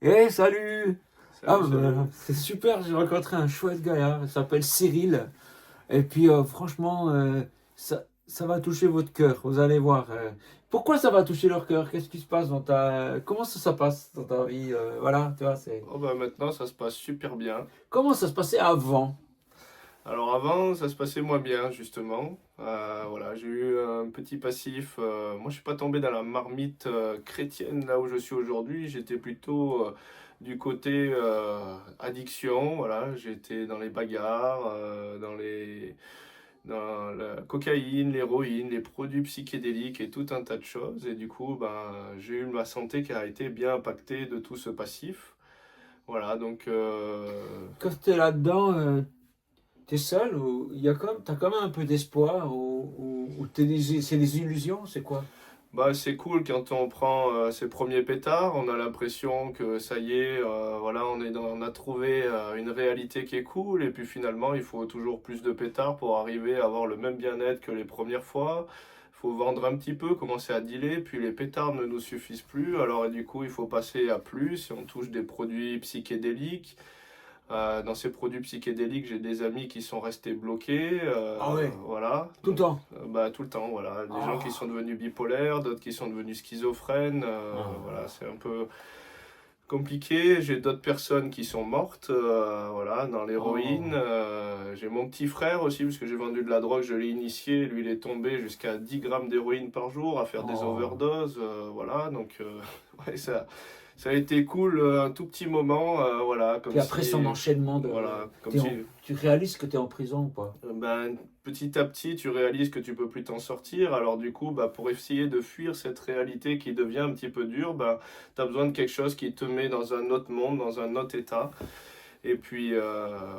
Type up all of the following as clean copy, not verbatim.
Salut! Ah, Salut, salut. c'est super, j'ai rencontré un chouette gars, il s'appelle Cyril. Et puis, franchement, ça va toucher votre cœur, vous allez voir. Pourquoi ça va toucher leur cœur? Qu'est-ce qui se passe dans ta... Comment ça passe dans ta vie? Voilà, tu vois, c'est... Oh bah maintenant ça se passe super bien. Comment ça se passait avant? Alors avant ça se passait moins bien justement. Voilà, j'ai eu un petit passif. Moi je suis pas tombé dans la marmite chrétienne là où je suis aujourd'hui. J'étais plutôt du côté addiction. Voilà, j'étais dans les bagarres, dans la cocaïne, l'héroïne, les produits psychédéliques et tout un tas de choses. Et du coup ben j'ai eu ma santé qui a été bien impactée de tout ce passif. Voilà, donc Quand t'es là-dedans, t'es seul ou il y a comme, t'as quand même un peu d'espoir ou c'est des illusions, c'est quoi? bah, c'est cool quand on prend ses premiers pétards, on a l'impression que ça y est, voilà, on a trouvé une réalité qui est cool, et puis finalement, il faut toujours plus de pétards pour arriver à avoir le même bien-être que les premières fois. Il faut vendre un petit peu, commencer à dealer, puis les pétards ne nous suffisent plus, alors et du coup, il faut passer à plus, et on touche des produits psychédéliques. Dans ces produits psychédéliques, j'ai des amis qui sont restés bloqués, Ah ouais, voilà, tout le donc temps. bah, tout le temps, voilà, des gens qui sont Ah, devenus bipolaires, d'autres qui sont devenus schizophrènes, voilà, ah, c'est un peu compliqué. J'ai d'autres personnes qui sont mortes, voilà, dans l'héroïne. oh. J'ai mon petit frère aussi, parce que j'ai vendu de la drogue, je l'ai initié, lui il est tombé jusqu'à 10 grammes d'héroïne par jour, à faire des Oh. overdoses, voilà, donc ouais, ça a été cool un tout petit moment, voilà, comme Puis après son si, enchaînement de. voilà, comme si, Tu réalises que tu es en prison ou pas? ben, petit à petit, tu réalises que tu peux plus t'en sortir. Alors du coup, bah, pour essayer de fuir cette réalité qui devient un petit peu dure, bah, tu as besoin de quelque chose qui te met dans un autre monde, dans un autre état. Et puis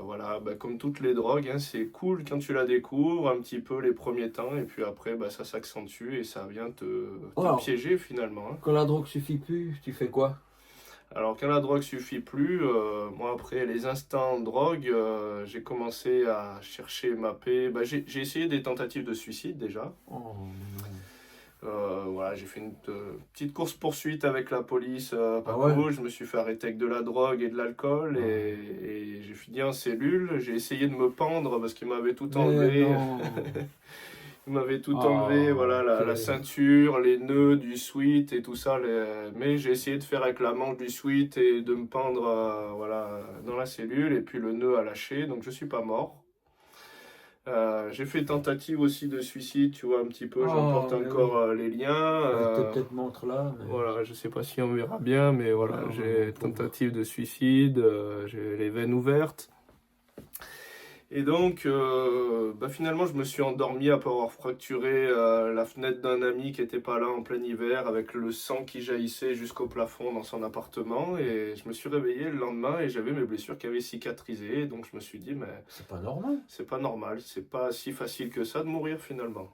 voilà, bah, comme toutes les drogues, hein, c'est cool quand tu la découvres, un petit peu les premiers temps, et puis après, bah, ça s'accentue et ça vient Oh, te alors, piéger finalement, hein. quand la drogue suffit plus, tu fais quoi? Alors quand la drogue suffit plus, moi après les instants drogue, j'ai commencé à chercher ma paix. Bah, j'ai essayé des tentatives de suicide déjà. Oh, mais non. Voilà, j'ai fait une petite course-poursuite avec la police, pas Ah ouais? cool. Je me suis fait arrêter avec de la drogue et de l'alcool Ah. et j'ai fini en cellule. J'ai essayé de me pendre parce qu'ils m'avaient tout Mais enlevé. non. Ils m'avaient tout enlevé, voilà, Oh, la quel. ceinture, les nœuds du sweat et tout ça. Mais j'ai essayé de faire avec la manche du sweat et de me pendre, voilà, dans la cellule. Et puis le nœud a lâché, donc je suis pas mort. J'ai fait tentative aussi de suicide, tu vois, un petit peu. J'en porte Oh, mais encore oui. les liens. Bah, il te peut-être montre là, mais. Voilà, je sais pas si on verra bien, mais voilà, Ah ouais, mon j'ai pauvre. tentative de suicide, j'ai les veines ouvertes. Et donc, bah finalement, je me suis endormi après avoir fracturé la fenêtre d'un ami qui était pas là en plein hiver, avec le sang qui jaillissait jusqu'au plafond dans son appartement. Et je me suis réveillé le lendemain et j'avais mes blessures qui avaient cicatrisé. Donc je me suis dit, mais C'est pas normal. c'est pas normal, c'est pas si facile que ça de mourir finalement.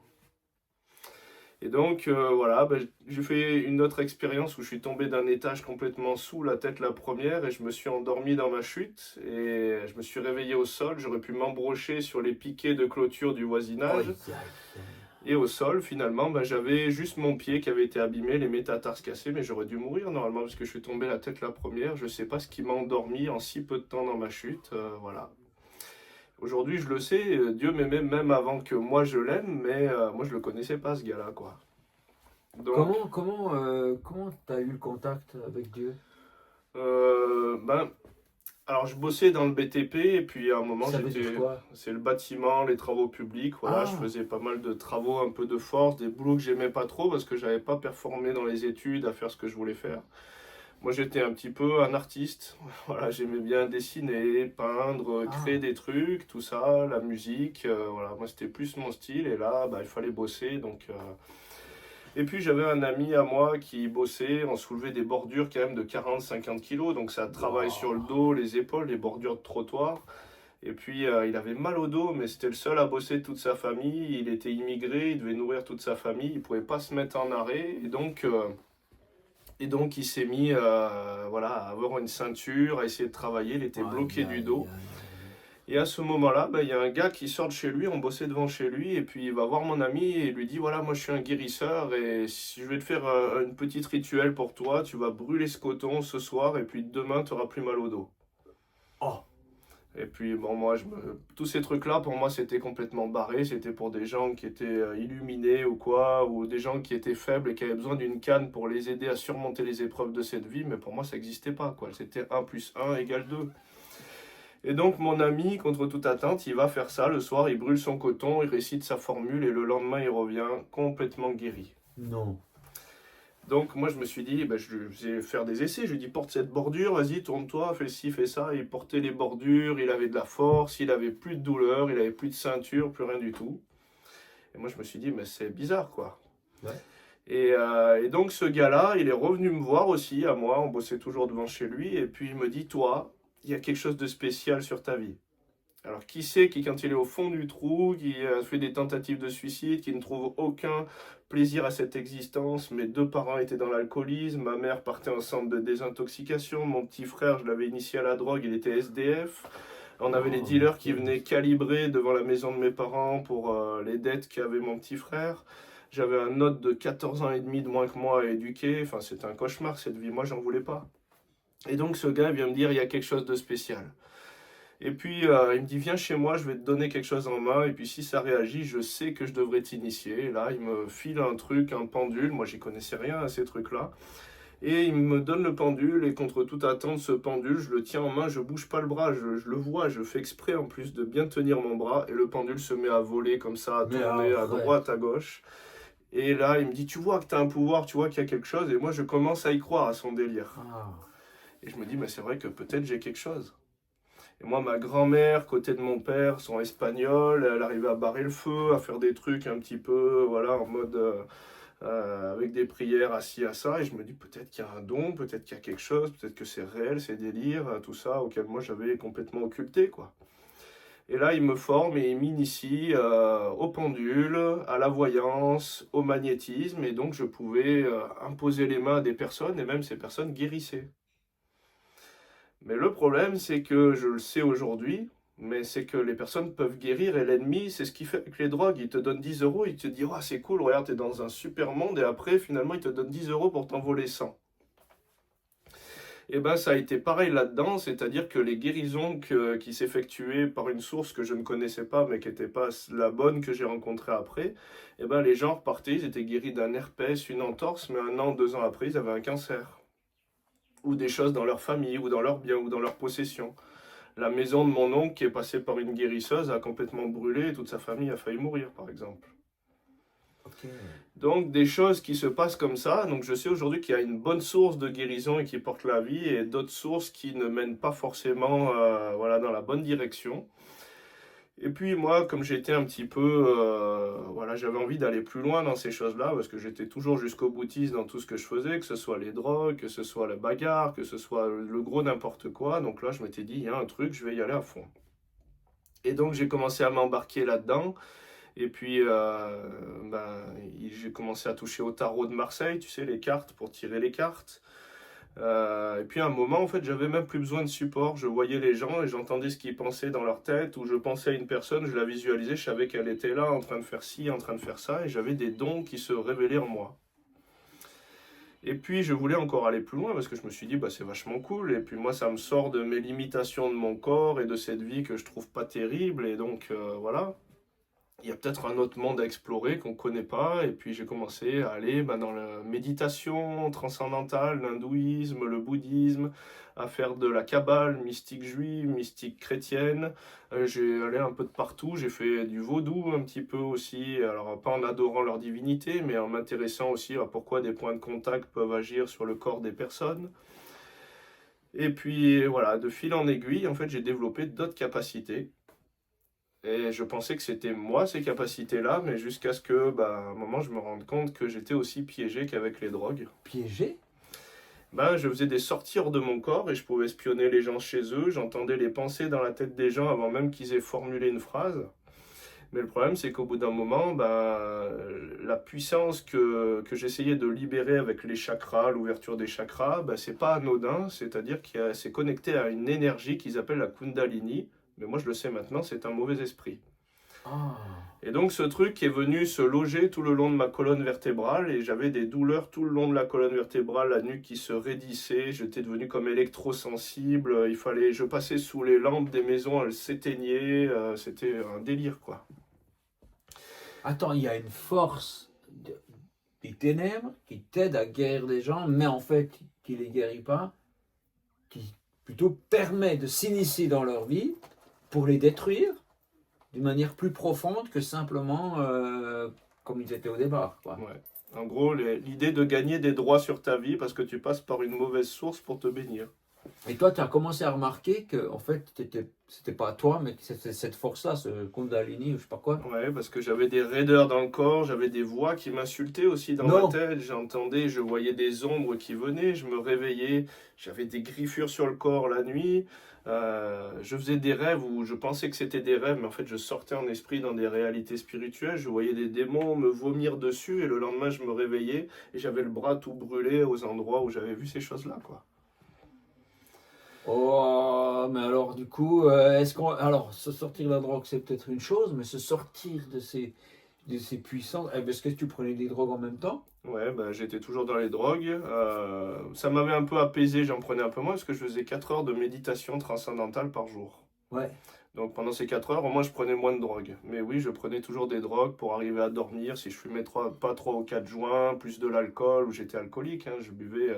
Et donc, voilà, bah, j'ai fait une autre expérience où je suis tombé d'un étage complètement sous la tête la première et je me suis endormi dans ma chute et je me suis réveillé au sol. J'aurais pu m'embrocher sur les piquets de clôture du voisinage. Aïe, aïe, aïe. Et au sol, finalement, bah, j'avais juste mon pied qui avait été abîmé, les métatarses cassés, mais j'aurais dû mourir normalement parce que je suis tombé la tête la première. Je sais pas ce qui m'a endormi en si peu de temps dans ma chute. Voilà. Aujourd'hui, je le sais, Dieu m'aimait même avant que moi je l'aime, mais moi je le connaissais pas ce gars-là, quoi. Donc, Comment t'as eu le contact avec Dieu? ben, alors je bossais dans le BTP et puis à un moment Ça veut dire quoi? c'est le bâtiment, les travaux publics, voilà, je Ah, faisais pas mal de travaux un peu de force, des boulots que j'aimais pas trop parce que j'avais pas performé dans les études à faire ce que je voulais faire. Moi j'étais un petit peu un artiste, voilà, j'aimais bien dessiner, peindre, créer ah. des trucs, tout ça, la musique, voilà, moi c'était plus mon style et là bah, il fallait bosser donc et puis j'avais un ami à moi qui bossait, on soulevait des bordures quand même de 40-50 kilos, donc ça travaille sur le Waouh. dos, les épaules, les bordures de trottoir. Et puis il avait mal au dos, mais c'était le seul à bosser de toute sa famille. Il était immigré, il devait nourrir toute sa famille, il pouvait pas se mettre en arrêt. Et donc il s'est mis voilà, à avoir une ceinture, à essayer de travailler. Il était Aïe, bloqué du aïe, dos. aïe, aïe. Et à ce moment-là, il y a un gars qui sort de chez lui, on bossait devant chez lui, et puis il va voir mon ami et il lui dit, voilà, moi je suis un guérisseur et si je vais te faire une petite rituel pour toi, tu vas brûler ce coton ce soir et puis demain tu auras plus mal au dos. Oh, Et puis bon, tous ces trucs-là, pour moi, c'était complètement barré. C'était pour des gens qui étaient illuminés ou quoi, ou des gens qui étaient faibles et qui avaient besoin d'une canne pour les aider à surmonter les épreuves de cette vie. Mais pour moi, ça n'existait pas, quoi. C'était 1 + 1 = 2. Et donc, mon ami, contre toute attente, il va faire ça le soir. Il brûle son coton, il récite sa formule et le lendemain, il revient complètement guéri. non. Donc moi je me suis dit, je vais faire des essais, je lui ai dit porte cette bordure, vas-y tourne-toi, fais ci, fais ça. Il portait les bordures, il avait de la force, il avait plus de douleur, il avait plus de ceinture, plus rien du tout. Et moi je me suis dit, mais c'est bizarre quoi. Ouais. Et donc ce gars-là, il est revenu me voir aussi, à moi, on bossait toujours devant chez lui, et puis il me dit, toi, il y a quelque chose de spécial sur ta vie. Alors, qui c'est qui, quand il est au fond du trou, qui a fait des tentatives de suicide, qui ne trouve aucun plaisir à cette existence, mes 2 parents étaient dans l'alcoolisme, ma mère partait en centre de désintoxication, mon petit frère, je l'avais initié à la drogue, il était SDF. On avait les Oh, dealers qui quel- venaient calibrer devant la maison de mes parents pour les dettes qu'avait mon petit frère. J'avais un autre de 14 ans et demi de moins que moi à éduquer. Enfin, c'était un cauchemar cette vie. Moi, j'en voulais pas. Et donc, ce gars vient me dire il y a quelque chose de spécial. Et puis il me dit viens chez moi, je vais te donner quelque chose en main. Et puis si ça réagit, je sais que je devrais t'initier. Et là, il me file un truc, un pendule. Moi, j'y connaissais rien à ces trucs-là. Et il me donne le pendule. Et contre toute attente, ce pendule, je le tiens en main, je bouge pas le bras, je le vois. Je fais exprès en plus de bien tenir mon bras. Et le pendule se met à voler comme ça, à Mais tourner à arrête. droite, à gauche. Et là, il me dit tu vois que tu as un pouvoir, tu vois qu'il y a quelque chose. Et moi, je commence à y croire à son délire. Ah. Et je me dis mais c'est vrai que peut-être j'ai quelque chose. Et moi, ma grand-mère, côté de mon père, sont espagnols. Elle arrivait à barrer le feu, à faire des trucs un petit peu, voilà, en mode avec des prières assis à ça. Et je me dis peut-être qu'il y a un don, peut-être qu'il y a quelque chose, peut-être que c'est réel, c'est délire, tout ça auquel moi j'avais complètement occulté, quoi. Et là, il me forme et il m'initie au pendule, à la voyance, au magnétisme. Et donc, je pouvais imposer les mains à des personnes et même ces personnes guérissaient. Mais le problème, c'est que je le sais aujourd'hui, mais c'est que les personnes peuvent guérir et l'ennemi, c'est ce qu'il fait avec les drogues. Il te donne 10 euros, il te dit, oh, c'est cool, regarde, t'es dans un super monde, et après, finalement, il te donne 10 euros pour t'envoler 100. Et ben, ça a été pareil là-dedans, c'est-à-dire que les guérisons qui s'effectuaient par une source que je ne connaissais pas, mais qui n'était pas la bonne que j'ai rencontrée après, et ben, les gens repartaient, ils étaient guéris d'un herpès, une entorse, mais 1 an, 2 ans après, ils avaient un cancer. Ou des choses dans leur famille, ou dans leurs biens, ou dans leur possession. La maison de mon oncle qui est passée par une guérisseuse a complètement brûlé et toute sa famille a failli mourir, par exemple. Ok. Donc des choses qui se passent comme ça. Donc je sais aujourd'hui qu'il y a une bonne source de guérison et qui porte la vie et d'autres sources qui ne mènent pas forcément voilà, dans la bonne direction. Et puis moi, comme j'étais un petit peu, voilà, j'avais envie d'aller plus loin dans ces choses-là parce que j'étais toujours jusqu'au boutiste dans tout ce que je faisais, que ce soit les drogues, que ce soit la bagarre, que ce soit le gros n'importe quoi. Donc là, je m'étais dit, il y a un truc, je vais y aller à fond. Et donc j'ai commencé à m'embarquer là-dedans. Et puis j'ai commencé à toucher au tarot de Marseille, tu sais, les cartes pour tirer les cartes. Et puis à un moment, en fait, j'avais même plus besoin de support. Je voyais les gens et j'entendais ce qu'ils pensaient dans leur tête. Ou je pensais à une personne, je la visualisais, je savais qu'elle était là, en train de faire ci, en train de faire ça. Et j'avais des dons qui se révélaient en moi. Et puis je voulais encore aller plus loin parce que je me suis dit, bah, c'est vachement cool. Et puis moi, ça me sort de mes limitations de mon corps et de cette vie que je trouve pas terrible. Et donc voilà, il y a peut-être un autre monde à explorer qu'on ne connaît pas. Et puis j'ai commencé à aller dans la méditation transcendantale, l'hindouisme, le bouddhisme, à faire de la kabbale, mystique juive, mystique chrétienne. J'ai allé un peu de partout. J'ai fait du vaudou un petit peu aussi. Alors pas en adorant leur divinité, mais en m'intéressant aussi à pourquoi des points de contact peuvent agir sur le corps des personnes. Et puis voilà, de fil en aiguille, en fait, j'ai développé d'autres capacités. Et je pensais que c'était moi ces capacités-là, mais jusqu'à ce que, à un moment, je me rende compte que j'étais aussi piégé qu'avec les drogues. Piégé? Je faisais des sorties hors de mon corps et je pouvais espionner les gens chez eux. J'entendais les pensées dans la tête des gens avant même qu'ils aient formulé une phrase. Mais le problème, c'est qu'au bout d'un moment, la puissance que j'essayais de libérer avec les chakras, l'ouverture des chakras, c'est pas anodin. C'est-à-dire que c'est connecté à une énergie qu'ils appellent la Kundalini, Mais moi, je le sais maintenant, c'est un mauvais esprit. Ah. Et donc ce truc est venu se loger tout le long de ma colonne vertébrale et j'avais des douleurs tout le long de la colonne vertébrale, la nuque qui se raidissait, j'étais devenu comme électrosensible, je passais sous les lampes des maisons, elles s'éteignaient, c'était un délire quoi. Attends, il y a une force des ténèbres qui t'aide à guérir les gens, mais en fait, qui ne les guérit pas, qui plutôt permet de s'initier dans leur vie pour les détruire d'une manière plus profonde que simplement comme ils étaient au départ, quoi. Ouais. En gros, l'idée de gagner des droits sur ta vie parce que tu passes par une mauvaise source pour te bénir. Et toi, tu as commencé à remarquer que en fait, c'était pas toi, mais que c'était cette force-là, ce Kundalini, ou je sais pas quoi. Ouais, parce que j'avais des raideurs dans le corps, j'avais des voix qui m'insultaient aussi dans ma Non. tête, j'entendais, je voyais des ombres qui venaient, je me réveillais, j'avais des griffures sur le corps la nuit, je faisais des rêves où je pensais que c'était des rêves, mais en fait je sortais en esprit dans des réalités spirituelles, je voyais des démons me vomir dessus et le lendemain je me réveillais et j'avais le bras tout brûlé aux endroits où j'avais vu ces choses-là, quoi. Oh, mais alors du coup, alors se sortir de la drogue, c'est peut-être une chose, mais se sortir de ces puissances, est-ce que tu prenais des drogues en même temps? Ouais, bah, j'étais toujours dans les drogues. Ça m'avait un peu apaisé, j'en prenais un peu moins parce que je faisais 4 heures de méditation transcendantale par jour. Ouais. Donc pendant ces 4 heures, au moins je prenais moins de drogue. Mais oui, je prenais toujours des drogues pour arriver à dormir. Si je fumais pas 3 ou 4 joints, plus de l'alcool, ou j'étais alcoolique, hein, je buvais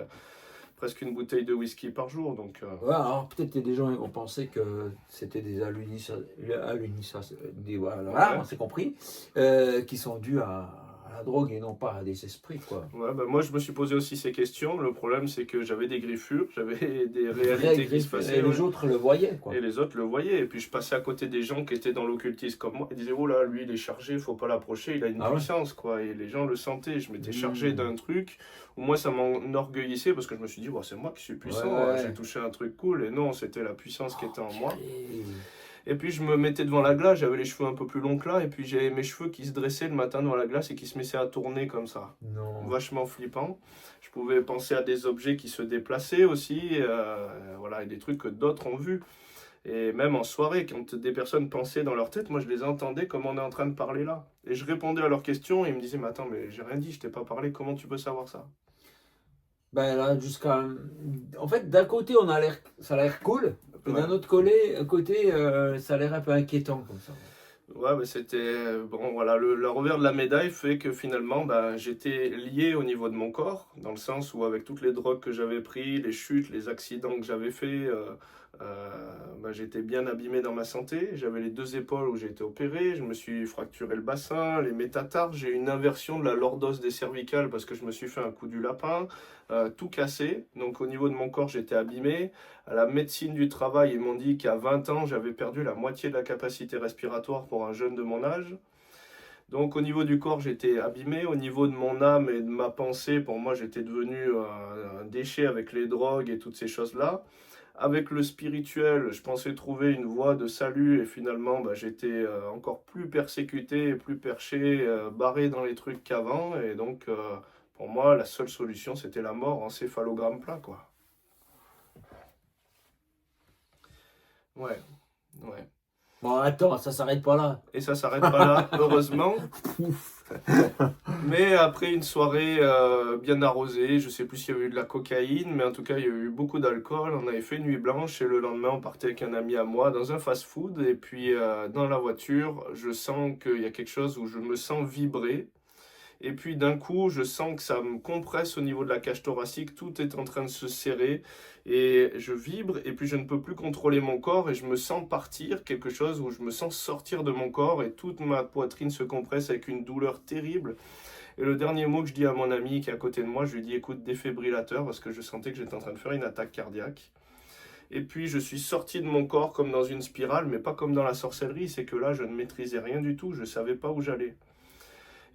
presque une bouteille de whisky par jour. Donc Ouais, alors peut-être qu'il y a des gens qui vont penser que c'était des voilà, ouais. on s'est compris, qui sont dus à la drogue et non pas à des esprits, quoi. Ouais, bah moi je me suis posé aussi ces questions. Le problème c'est que j'avais des griffures, j'avais des Vrai réalités qui se griffe, passaient. et Ouais. les autres le voyaient, Et quoi. les autres le voyaient. Et puis je passais à côté des gens qui étaient dans l'occultisme comme moi. Ils disaient, oh là, lui il est chargé, faut pas l'approcher, il a une Ah ouais? puissance, quoi. Et les gens le sentaient. Je m'étais chargé Hmm. d'un truc où moi ça m'enorgueillissait parce que je me suis dit, bon, c'est moi qui suis Ouais, puissant, j'ai ouais. touché un truc cool. Et non, c'était la puissance qui Oh, était en moi. purée. Et puis je me mettais devant la glace, j'avais les cheveux un peu plus longs que là. Et puis j'avais mes cheveux qui se dressaient le matin devant la glace et qui se mettaient à tourner comme ça. Non. Vachement flippant. Je pouvais penser à des objets qui se déplaçaient aussi, voilà, et des trucs que d'autres ont vus. Et même en soirée, quand des personnes pensaient dans leur tête, moi je les entendais comme on est en train de parler là. Et je répondais à leurs questions et ils me disaient, mais attends, mais j'ai rien dit, je t'ai pas parlé, comment tu peux savoir ça? Ben là, en fait, d'un côté, ça a l'air cool, et Ouais. d'un autre côté, ça a l'air un peu inquiétant, comme ça. Ouais, bah, c'était bon, voilà, le revers de la médaille fait que finalement, bah, j'étais lié au niveau de mon corps, dans le sens où avec toutes les drogues que j'avais pris, les chutes, les accidents que j'avais fait, bah, j'étais bien abîmé dans ma santé. J'avais les deux épaules où j'ai été opéré, je me suis fracturé le bassin, les métatarses, j'ai eu une inversion de la lordose des cervicales parce que je me suis fait un coup du lapin, tout cassé. Donc au niveau de mon corps, j'étais abîmé. À la médecine du travail, ils m'ont dit qu'à 20 ans, j'avais perdu la moitié de la capacité respiratoire pour un jeune de mon âge. Donc au niveau du corps, j'étais abîmé. Au niveau de mon âme et de ma pensée, pour moi, j'étais devenu un déchet avec les drogues et toutes ces choses-là. Avec le spirituel, je pensais trouver une voie de salut et finalement, bah, j'étais encore plus persécuté, plus perché, barré dans les trucs qu'avant. Et donc, pour moi, la seule solution, c'était la mort en céphalogramme plat, quoi. Ouais, ouais. Bon, attends, ça s'arrête pas là. Et ça s'arrête pas là, heureusement. Pouf. Mais après une soirée bien arrosée, je sais plus s'il y avait eu de la cocaïne, mais en tout cas il y a eu beaucoup d'alcool. On avait fait une nuit blanche et le lendemain on partait avec un ami à moi dans un fast-food. Et puis dans la voiture, je sens qu'il y a quelque chose où je me sens vibrer. Et puis d'un coup, je sens que ça me compresse au niveau de la cage thoracique, tout est en train de se serrer et je vibre et puis je ne peux plus contrôler mon corps et je me sens partir, quelque chose où je me sens sortir de mon corps et toute ma poitrine se compresse avec une douleur terrible. Et le dernier mot que je dis à mon ami qui est à côté de moi, je lui dis écoute, défibrillateur parce que je sentais que j'étais en train de faire une attaque cardiaque. Et puis je suis sorti de mon corps comme dans une spirale, mais pas comme dans la sorcellerie, c'est que là je ne maîtrisais rien du tout, je ne savais pas où j'allais.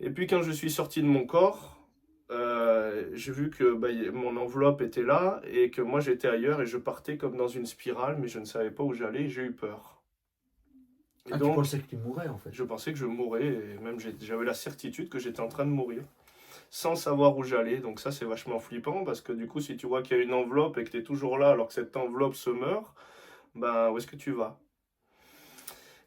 Et puis quand je suis sorti de mon corps, j'ai vu que bah, mon enveloppe était là et que moi j'étais ailleurs et je partais comme dans une spirale, mais je ne savais pas où j'allais et j'ai eu peur. Et Ah, tu donc pensais que tu mourrais, en fait. je pensais que je mourrais et même j'avais la certitude que j'étais en train de mourir sans savoir où j'allais. Donc ça c'est vachement flippant parce que du coup si tu vois qu'il y a une enveloppe et que tu es toujours là alors que cette enveloppe se meurt, ben où est-ce que tu vas?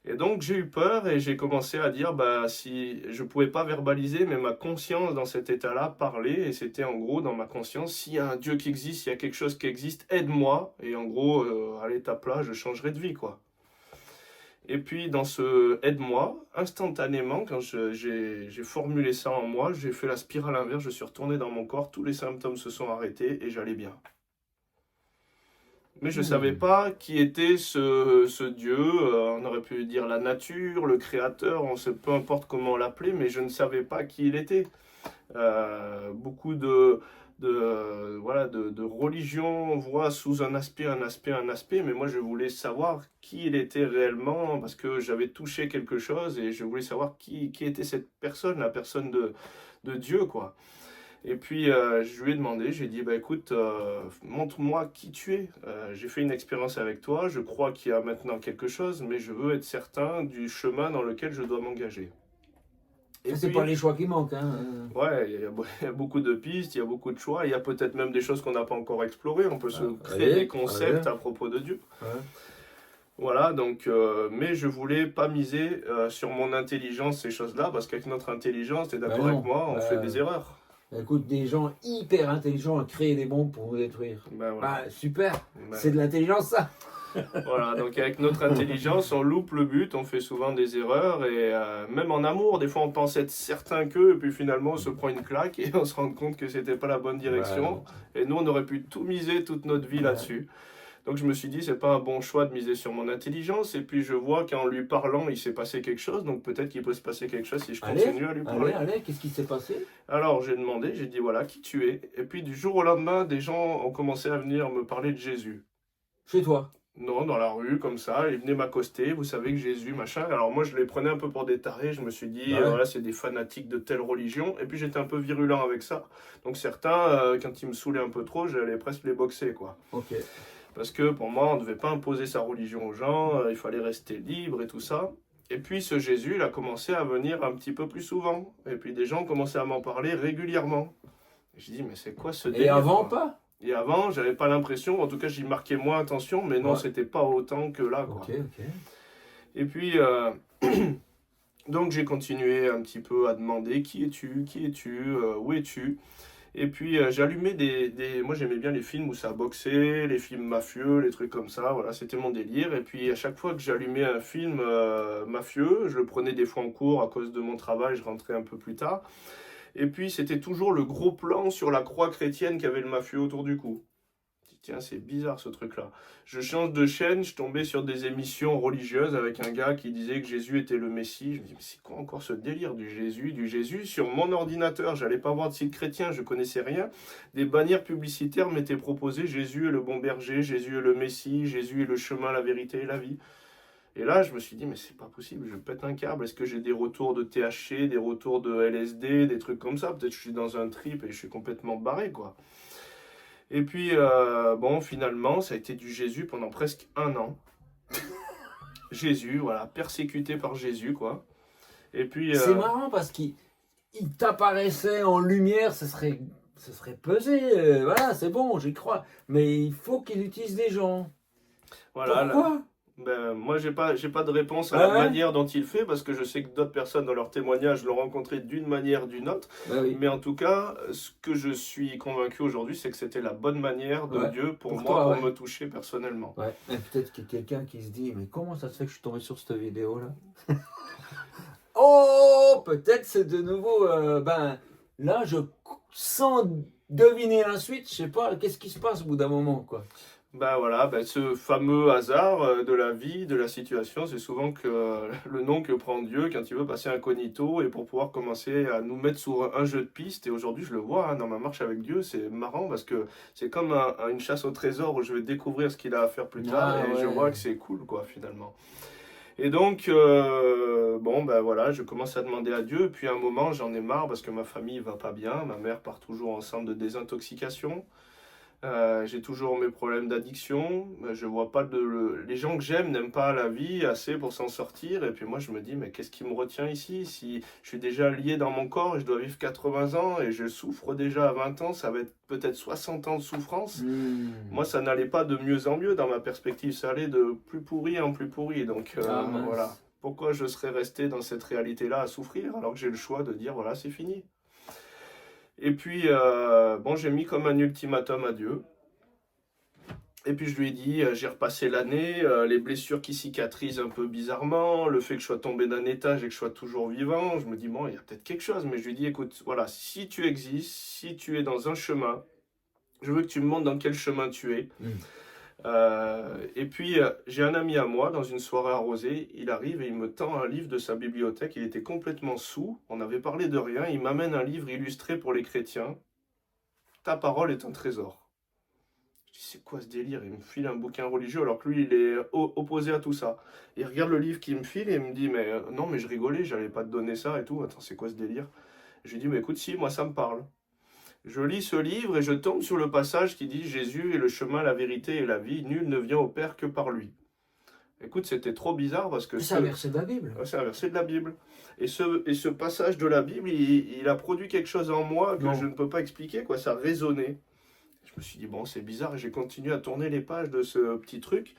Et donc j'ai eu peur et j'ai commencé à dire, bah, si je pouvais pas verbaliser, mais ma conscience dans cet état-là parlait, et c'était en gros dans ma conscience, s'il y a un Dieu qui existe, s'il y a quelque chose qui existe, aide-moi, et en gros, à l'étape là, je changerai de vie, quoi. Et puis dans ce aide-moi, instantanément, quand j'ai formulé ça en moi, j'ai fait la spirale inverse, je suis retourné dans mon corps, tous les symptômes se sont arrêtés et j'allais bien. Mais je ne savais Hmm. pas qui était ce Dieu. On aurait pu dire la nature, le créateur, on sait, peu importe comment l'appeler, mais je ne savais pas qui il était. Beaucoup voilà, de religions voient sous un aspect, un aspect, mais moi je voulais savoir qui il était réellement parce que j'avais touché quelque chose et je voulais savoir qui était cette personne, la personne de Dieu, quoi. Et puis je lui ai demandé, j'ai dit, bah écoute, montre-moi qui tu es. J'ai fait une expérience avec toi, je crois qu'il y a maintenant quelque chose, mais je veux être certain du chemin dans lequel je dois m'engager. Et Ça, c'est pas puis, les choix qui manquent. Hein. ouais, il y a beaucoup de pistes, il y a beaucoup de choix, il y a peut-être même des choses qu'on n'a pas encore explorées, on peut se créer des Allez, concepts allez. à propos de Dieu. Ouais. Voilà, donc, mais je voulais pas miser sur mon intelligence, ces choses-là, parce qu'avec notre intelligence, tu es Ben d'accord avec non. moi, on fait des erreurs. Écoute, des gens hyper intelligents ont créé des bombes pour nous détruire. Ben voilà. Bah, super. Ben, C'est de l'intelligence, ça. voilà, donc avec notre intelligence, on loupe le but, on fait souvent des erreurs, et même en amour, des fois on pense être certain qu'eux, et puis finalement on se prend une claque et on se rend compte que c'était pas la bonne direction, et nous on aurait pu tout miser toute notre vie là-dessus. Donc je me suis dit, c'est pas un bon choix de miser sur mon intelligence, et puis je vois qu'en lui parlant, il s'est passé quelque chose, donc peut-être qu'il peut se passer quelque chose si je continue à lui parler. Allez, qu'est-ce qui s'est passé? Alors j'ai demandé, j'ai dit voilà, qui tu es, et puis du jour au lendemain, des gens ont commencé à venir me parler de Jésus. Chez toi. Non, dans la rue, comme ça, ils venaient m'accoster, vous savez que Jésus, machin. Alors moi, je les prenais un peu pour des tarés, je me suis dit, Bah ouais. voilà, c'est des fanatiques de telle religion, et puis j'étais un peu virulent avec ça. Donc certains, quand ils me saoulaient un peu trop, j'allais presque les boxer, quoi. Ok. Parce que pour moi, on ne devait pas imposer sa religion aux gens, il fallait rester libre et tout ça. Et puis ce Jésus, il a commencé à venir un petit peu plus souvent. Et puis des gens commençaient à m'en parler régulièrement. Et je dis, mais c'est quoi ce Et délire, avant, quoi. pas? Et avant, j'avais pas l'impression, en tout cas, j'y marquais moins attention, mais non, Ouais. c'était pas autant que là, quoi. Ok. Et puis, donc j'ai continué un petit peu à demander qui es-tu, où es-tu? Et puis j'allumais moi j'aimais bien les films où ça boxait, les films mafieux, les trucs comme ça, voilà, c'était mon délire. Et puis à chaque fois que j'allumais un film mafieux, je le prenais des fois en cours à cause de mon travail, je rentrais un peu plus tard. Et puis c'était toujours le gros plan sur la croix chrétienne qu'avait le mafieux autour du cou. Je dis, tiens, c'est bizarre ce truc-là. Je change de chaîne, je tombais sur des émissions religieuses avec un gars qui disait que Jésus était le Messie. Je me dis, mais c'est quoi encore ce délire du Jésus, du Jésus? Sur mon ordinateur, j'allais pas voir de site chrétien, je connaissais rien. Des bannières publicitaires m'étaient proposées, Jésus est le bon berger, Jésus est le Messie, Jésus est le chemin, la vérité et la vie. Et là, je me suis dit, mais c'est pas possible, je pète un câble. Est-ce que j'ai des retours de THC, des retours de LSD, des trucs comme ça? Peut-être que je suis dans un trip et je suis complètement barré, quoi. Et puis, bon, finalement, ça a été du Jésus pendant presque un an. Jésus, voilà, persécuté par Jésus, quoi. Et puis, C'est marrant parce qu'il t'apparaissait en lumière, ce serait pesé. Voilà, c'est bon, j'y crois. Mais il faut qu'il utilise des gens. voilà, Pourquoi? ben, moi, j'ai pas de réponse à Ah la ouais? manière dont il fait, parce que je sais que d'autres personnes, dans leur témoignage, l'ont rencontré d'une manière, d'une autre. Bah oui. Mais en tout cas, ce que je suis convaincu aujourd'hui, c'est que c'était la bonne manière de Ouais. Dieu pour Pour moi, toi, pour ouais. me toucher personnellement. Ouais. Et peut-être qu'il y a quelqu'un qui se dit, mais comment ça se fait que je suis tombé sur cette vidéo-là? Oh, peut-être c'est de nouveau. Ben, là, je sens deviner la suite. Je sais pas, qu'est-ce qui se passe au bout d'un moment, quoi. Ben voilà, ben ce fameux hasard de la vie, de la situation, c'est souvent que le nom que prend Dieu quand il veut passer incognito et pour pouvoir commencer à nous mettre sur un jeu de piste. Et aujourd'hui, je le vois hein, dans ma marche avec Dieu, c'est marrant parce que c'est comme une chasse au trésor où je vais découvrir ce qu'il a à faire plus tard Ah et je ouais. vois que c'est cool quoi finalement. Et donc, bon, ben voilà, je commence à demander à Dieu. Et puis à un moment, j'en ai marre parce que ma famille va pas bien. Ma mère part toujours en centre de désintoxication. J'ai toujours mes problèmes d'addiction. Je vois pas les gens que j'aime n'aiment pas la vie assez pour s'en sortir. Et puis moi, je me dis, mais qu'est-ce qui me retient ici? Si je suis déjà lié dans mon corps et je dois vivre 80 ans et je souffre déjà à 20 ans, ça va être peut-être 60 ans de souffrance. Moi, ça n'allait pas de mieux en mieux dans ma perspective. Ça allait de plus pourri en plus pourri. Donc Ah, mince. voilà. Pourquoi je serais resté dans cette réalité-là à souffrir alors que j'ai le choix de dire voilà, c'est fini. Et puis, bon, j'ai mis comme un ultimatum à Dieu. Et puis je lui ai dit, j'ai repassé l'année, les blessures qui cicatrisent un peu bizarrement, le fait que je sois tombé d'un étage et que je sois toujours vivant, je me dis, bon, il y a peut-être quelque chose, mais je lui ai dit, écoute, voilà, si tu existes, si tu es dans un chemin, je veux que tu me montres dans quel chemin tu es. Et puis, j'ai un ami à moi, dans une soirée arrosée, il arrive et il me tend un livre de sa bibliothèque, il était complètement saoul, on avait parlé de rien, il m'amène un livre illustré pour les chrétiens, Ta parole est un trésor. Je dis, c'est quoi ce délire? Il me file un bouquin religieux alors que lui, il est opposé à tout ça. Il regarde le livre qu'il me file et il me dit, mais non, mais je rigolais, j'allais pas te donner ça et tout. Attends, c'est quoi ce délire? Je lui dis, mais écoute, si, moi, ça me parle. Je lis ce livre et je tombe sur le passage qui dit, Jésus est le chemin, la vérité et la vie, nul ne vient au Père que par lui. Écoute, c'était trop bizarre parce que C'est un verset de la Bible. c'est un verset de la Bible. Et ce passage de la Bible, il a produit quelque chose en moi que Non. je ne peux pas expliquer, quoi. Ça résonnait. Je me suis dit, bon, c'est bizarre, et j'ai continué à tourner les pages de ce petit truc.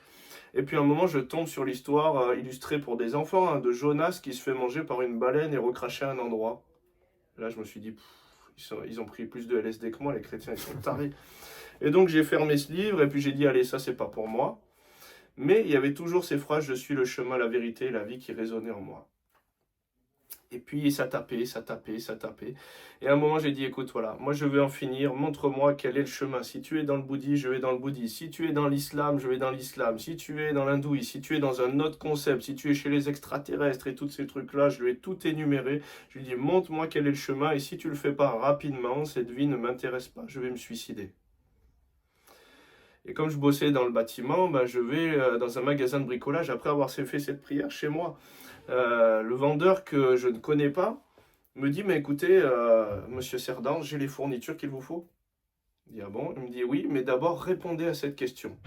Et puis à un moment, je tombe sur l'histoire illustrée pour des enfants, hein, de Jonas qui se fait manger par une baleine et recracher à un endroit. Là, je me suis dit, ils ont pris plus de LSD que moi, les chrétiens, ils sont tarés. Et donc, j'ai fermé ce livre, et puis j'ai dit, allez, ça, c'est pas pour moi. Mais il y avait toujours ces phrases, je suis le chemin, la vérité et la vie qui résonnaient en moi. Et puis ça tapait, ça tapait, ça tapait. Et à un moment, j'ai dit, écoute, voilà, moi je veux en finir, montre-moi quel est le chemin. Si tu es dans le bouddhisme, je vais dans le bouddhisme. Si tu es dans l'islam, je vais dans l'islam. Si tu es dans l'hindouisme, si tu es dans un autre concept, si tu es chez les extraterrestres et tous ces trucs-là, je lui ai tout énuméré. Je lui ai dit, montre-moi quel est le chemin. Et si tu le fais pas rapidement, cette vie ne m'intéresse pas, je vais me suicider. Et comme je bossais dans le bâtiment, ben, je vais dans un magasin de bricolage après avoir fait cette prière chez moi. Le vendeur que je ne connais pas me dit, mais écoutez, monsieur Cerdan, j'ai les fournitures qu'il vous faut. Je dis, ah bon? Il me dit, oui, mais d'abord, répondez à cette question.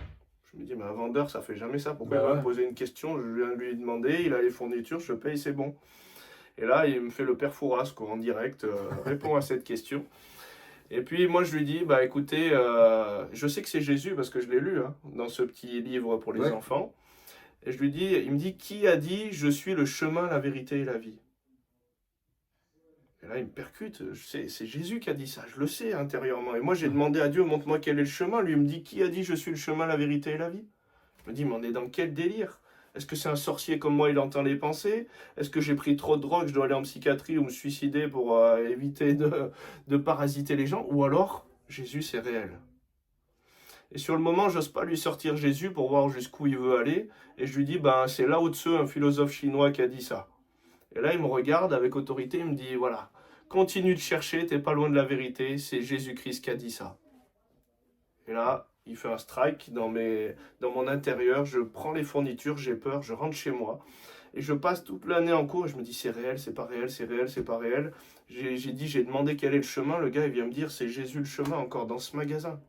Je me dis, mais un vendeur, ça fait jamais ça. Pourquoi il va me poser une question? Je viens de lui demander, il a les fournitures, je paye, c'est bon. Et là, il me fait le père Fouras, quoi, en direct, répond à cette question. Et puis moi je lui dis, bah écoutez, je sais que c'est Jésus parce que je l'ai lu hein, dans ce petit livre pour les enfants. Et je lui dis, il me dit, qui a dit je suis le chemin, la vérité et la vie? Et là il me percute, c'est Jésus qui a dit ça, je le sais intérieurement. Et moi j'ai demandé à Dieu, montre-moi quel est le chemin. Lui il me dit, qui a dit je suis le chemin, la vérité et la vie? Je me dis, mais on est dans quel délire? Est-ce que c'est un sorcier comme moi, il entend les pensées? Est-ce que j'ai pris trop de drogue, je dois aller en psychiatrie ou me suicider pour éviter de parasiter les gens? Ou alors, Jésus, c'est réel. Et sur le moment, j'ose pas lui sortir Jésus pour voir jusqu'où il veut aller. Et je lui dis, ben, c'est Lao Tzu, un philosophe chinois, qui a dit ça. Et là, il me regarde avec autorité, il me dit, voilà, continue de chercher, t'es pas loin de la vérité, c'est Jésus-Christ qui a dit ça. Et là, il fait un strike dans mon intérieur, je prends les fournitures, j'ai peur, je rentre chez moi. Et je passe toute l'année en cours et je me dis c'est réel, c'est pas réel, c'est réel, c'est pas réel. J'ai demandé quel est le chemin, le gars il vient me dire c'est Jésus le chemin encore dans ce magasin.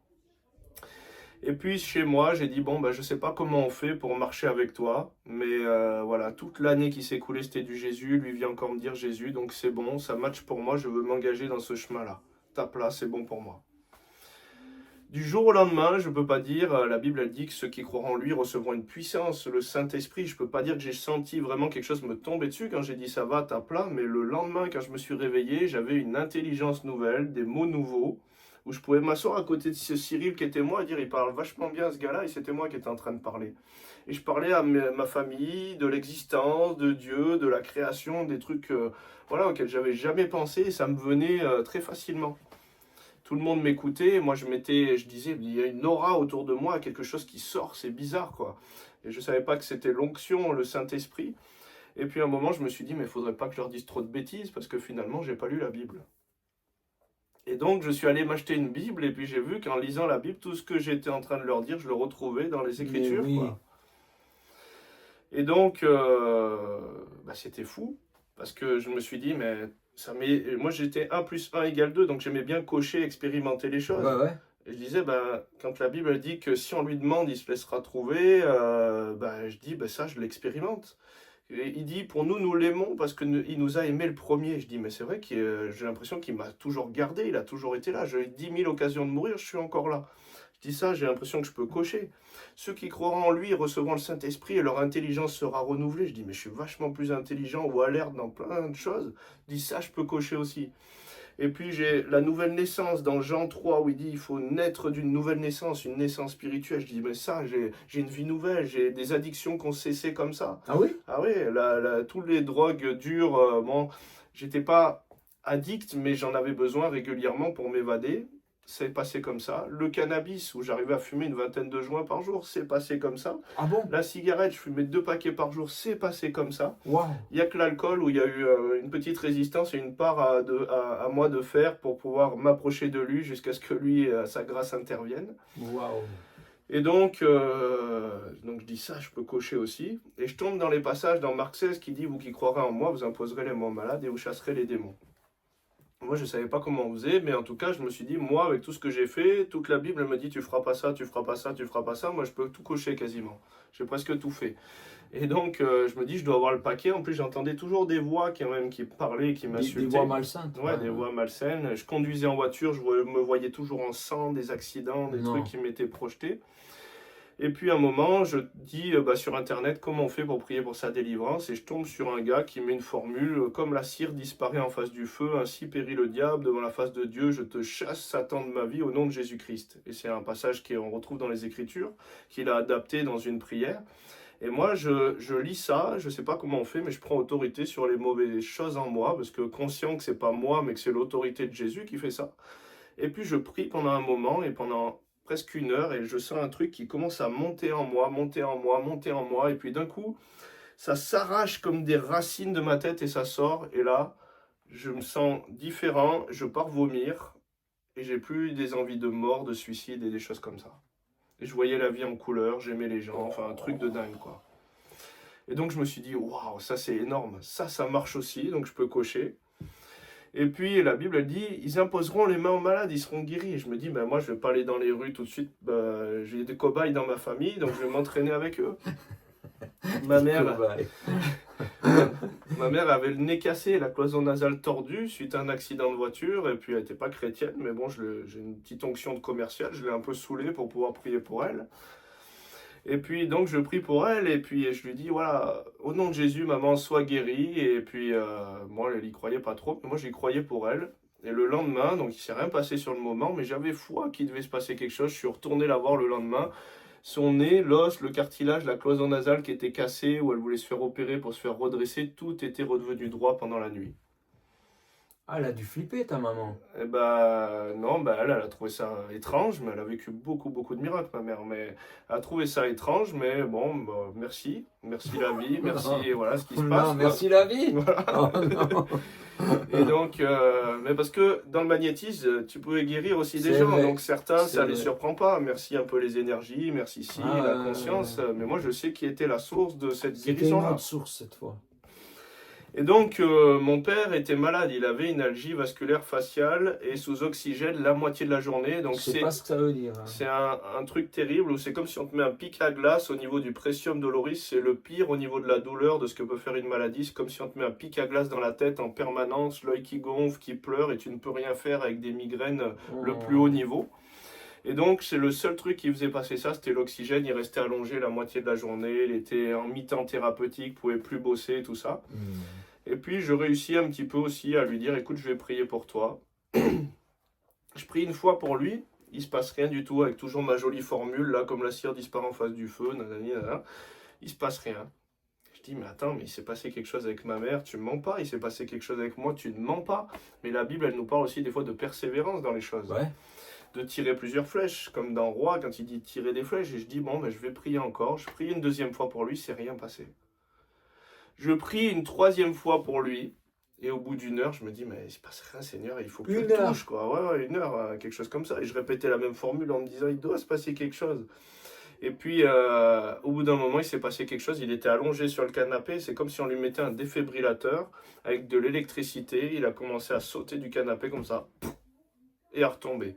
Et puis chez moi, j'ai dit bon bah je sais pas comment on fait pour marcher avec toi, mais voilà, toute l'année qui s'est écoulée c'était du Jésus, lui vient encore me dire Jésus, donc c'est bon, ça match pour moi, je veux m'engager dans ce chemin-là. Tape là, c'est bon pour moi. Du jour au lendemain, je ne peux pas dire, la Bible elle dit que ceux qui croiront en lui recevront une puissance, le Saint-Esprit. Je ne peux pas dire que j'ai senti vraiment quelque chose me tomber dessus quand j'ai dit ça va, tape là, mais le lendemain, quand je me suis réveillé, j'avais une intelligence nouvelle, des mots nouveaux, où je pouvais m'asseoir à côté de ce Cyril qui était moi et dire il parle vachement bien ce gars-là, et c'était moi qui étais en train de parler. Et je parlais à ma famille, de l'existence, de Dieu, de la création, des trucs voilà, auxquels j'avais jamais pensé, et ça me venait très facilement. Tout le monde m'écoutait, moi je disais, il y a une aura autour de moi, quelque chose qui sort, c'est bizarre quoi. Et je ne savais pas que c'était l'onction, le Saint-Esprit. Et puis à un moment, je me suis dit, mais il ne faudrait pas que je leur dise trop de bêtises, parce que finalement, j'ai pas lu la Bible. Et donc, je suis allé m'acheter une Bible, et puis j'ai vu qu'en lisant la Bible, tout ce que j'étais en train de leur dire, je le retrouvais dans les Écritures. Oui. Quoi. Et donc, c'était fou, parce que je me suis dit, mais... moi j'étais 1 + 1 = 2, donc j'aimais bien cocher, expérimenter les choses. Ouais. Et je disais, quand la Bible dit que si on lui demande, il se laissera trouver, je dis, ça je l'expérimente. Et il dit, pour nous, nous l'aimons parce qu'il nous a aimé le premier. Je dis, mais c'est vrai que j'ai l'impression qu'il m'a toujours gardé, il a toujours été là. J'ai eu 10 000 occasions de mourir, je suis encore là. Je Je dis ça, j'ai l'impression que je peux cocher. Ceux qui croiront en lui recevront le Saint-Esprit et leur intelligence sera renouvelée. Je dis, mais je suis vachement plus intelligent ou alerte dans plein de choses. Je dis, ça, je peux cocher aussi. Et puis j'ai la nouvelle naissance dans Jean 3 où il dit il faut naître d'une nouvelle naissance, une naissance spirituelle. Je dis mais ça, j'ai une vie nouvelle, j'ai des addictions qui ont cessé comme ça. Ah oui? Ah oui, toutes les drogues dures, bon, j'étais pas addict, mais j'en avais besoin régulièrement pour m'évader. C'est passé comme ça. Le cannabis, où j'arrivais à fumer une vingtaine de joints par jour, c'est passé comme ça. Ah bon? La cigarette, je fumais 2 paquets par jour, c'est passé comme ça. Waouh! Il n'y a que l'alcool où il y a eu une petite résistance et une part à moi de faire pour pouvoir m'approcher de lui jusqu'à ce que lui, sa grâce intervienne. Waouh! Et donc je dis ça, je peux cocher aussi. Et je tombe dans les passages dans Marc 16 qui dit, vous qui croirez en moi, vous imposerez les mains malades et vous chasserez les démons. Moi, je ne savais pas comment on faisait, mais en tout cas, je me suis dit, moi, avec tout ce que j'ai fait, toute la Bible, elle me dit, tu feras pas ça, tu feras pas ça, tu feras pas ça. Moi, je peux tout cocher quasiment. J'ai presque tout fait. Et donc, je me dis, je dois avoir le paquet. En plus, j'entendais toujours des voix qui parlaient, qui m'insultaient. Des voix malsaines. Ouais, des voix malsaines. Je conduisais en voiture, me voyais toujours en sang, des accidents, des trucs qui m'étaient projetés. Et puis à un moment, je dis sur Internet comment on fait pour prier pour sa délivrance. Et je tombe sur un gars qui met une formule, comme la cire disparaît en face du feu, ainsi périt le diable devant la face de Dieu, je te chasse Satan de ma vie au nom de Jésus-Christ. Et c'est un passage qu'on retrouve dans les Écritures, qu'il a adapté dans une prière. Et moi, je lis ça, je ne sais pas comment on fait, mais je prends autorité sur les mauvaises choses en moi, parce que conscient que ce n'est pas moi, mais que c'est l'autorité de Jésus qui fait ça. Et puis je prie pendant un moment, et pendant presque 1 heure, et je sens un truc qui commence à monter en moi, monter en moi, monter en moi, et puis d'un coup, ça s'arrache comme des racines de ma tête, et ça sort, et là, je me sens différent, je pars vomir, et j'ai plus des envies de mort, de suicide, et des choses comme ça. Et je voyais la vie en couleur, j'aimais les gens, enfin un truc de dingue, quoi. Et donc je me suis dit, waouh, ça c'est énorme, ça marche aussi, donc je peux cocher. Et puis la Bible elle dit, ils imposeront les mains aux malades, ils seront guéris. Et je me dis, ben, moi je vais pas aller dans les rues tout de suite, j'ai des cobayes dans ma famille, donc je vais m'entraîner avec eux. Ma mère avait le nez cassé, la cloison nasale tordue suite à un accident de voiture, et puis elle n'était pas chrétienne, mais bon, j'ai une petite onction de commercial, je l'ai un peu saoulée pour pouvoir prier pour elle. Et puis donc je prie pour elle, et puis je lui dis, voilà, au nom de Jésus, maman, sois guérie. Et puis moi, elle y croyait pas trop, mais moi j'y croyais pour elle. Et le lendemain, donc il s'est rien passé sur le moment, mais j'avais foi qu'il devait se passer quelque chose. Je suis retourné la voir le lendemain. Son nez, l'os, le cartilage, la cloison nasale qui était cassée, où elle voulait se faire opérer pour se faire redresser, tout était redevenu droit pendant la nuit. Ah, elle a dû flipper, ta maman. Eh non, elle a trouvé ça étrange, mais elle a vécu beaucoup de miracles, ma mère. Mais elle a trouvé ça étrange, mais bon, merci la vie, merci, voilà ce qui se passe. Non, merci la vie. Voilà. Oh, non. Et donc, mais parce que dans le magnétisme, tu pouvais guérir aussi des C'est gens, vrai. donc certains, C'est ça les vrai. surprend pas. Merci un peu les énergies, merci la conscience, mais moi je sais qui était la source de cette C'était une guérison-là. autre source cette fois. Et donc, mon père était malade, il avait une algie vasculaire faciale et sous oxygène la moitié de la journée. Donc, Je sais pas ce que ça veut dire. c'est un truc terrible où c'est comme si on te met un pic à glace au niveau du pressium doloris. C'est le pire au niveau de la douleur de ce que peut faire une maladie. C'est comme si on te met un pic à glace dans la tête en permanence, l'œil qui gonfle, qui pleure et tu ne peux rien faire avec des migraines le plus haut niveau. Et donc, c'est le seul truc qui faisait passer ça, c'était l'oxygène. Il restait allongé la moitié de la journée, il était en mi-temps thérapeutique, pouvait plus bosser, tout ça. Et puis, je réussis un petit peu aussi à lui dire, écoute, je vais prier pour toi. Je prie une fois pour lui, il se passe rien du tout, avec toujours ma jolie formule, là, comme la cire disparaît en face du feu, nanani, nanana. Il se passe rien. Je dis, mais attends, mais il s'est passé quelque chose avec ma mère, tu me mens pas, il s'est passé quelque chose avec moi, tu ne mens pas. Mais la Bible, elle nous parle aussi des fois de persévérance dans les choses. Ouais. De tirer plusieurs flèches, comme dans Roi, quand il dit tirer des flèches, et je dis, bon, je vais prier encore. Je prie une deuxième fois pour lui, c'est rien passé. Je prie une troisième fois pour lui, et au bout d'1 heure, je me dis, mais il se passe rien, Seigneur, il faut que tu le touches, quoi. Ouais, 1 heure, quelque chose comme ça. Et je répétais la même formule en me disant, il doit se passer quelque chose. Et puis, au bout d'un moment, il s'est passé quelque chose. Il était allongé sur le canapé. C'est comme si on lui mettait un défibrillateur avec de l'électricité. Il a commencé à sauter du canapé comme ça, et à retomber.